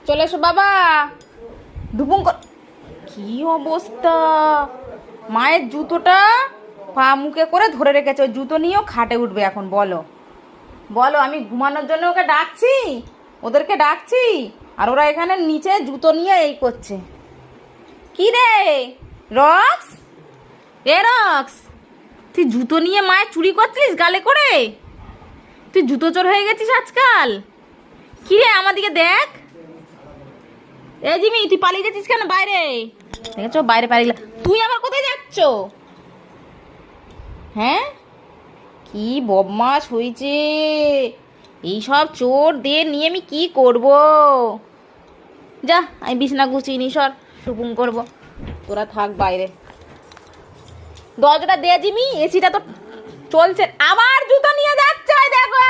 চলে এসো বাবা। ধুপুং কি অবস্থা, মায়ের জুতোটা পা মুখে করে ধরে রেখেছে, ওই জুতো নিয়েও খাটে উঠবে এখন। বলো বলো, আমি ঘুমানোর জন্য ওকে ডাকছি, ওদেরকে ডাকছি, আর ওরা এখানে নিচে জুতো নিয়ে এই করছে। কি রে রক্স, এ রক্স, তুই জুতো নিয়ে মায়ের চুরি করছিস গালে করে? তুই জুতো চোর হয়ে গেছিস আজকাল। কি রে আমার দিকে দেখ। এই জিমি, তুই পালিয়ে যাচ্ছিস কেন বাইরে? দেখেছো বাইরে পালিয়ে গেলা। তুই আবার কোথায় যাচ্ছ? হ্যাঁ, কি বদমাশ হয়েছে। এইসব চোর দিয়ে নিয়ে আমি কি করব? যা, আমি বিছনা গুছিয়ে নি, সর শুকুন করবো। তোরা থাক বাইরে। দরজাটা দে জিমি, এসিটা তো চলছে। আবার জুতো নিয়ে যাচ্ছে, ওই দেখো।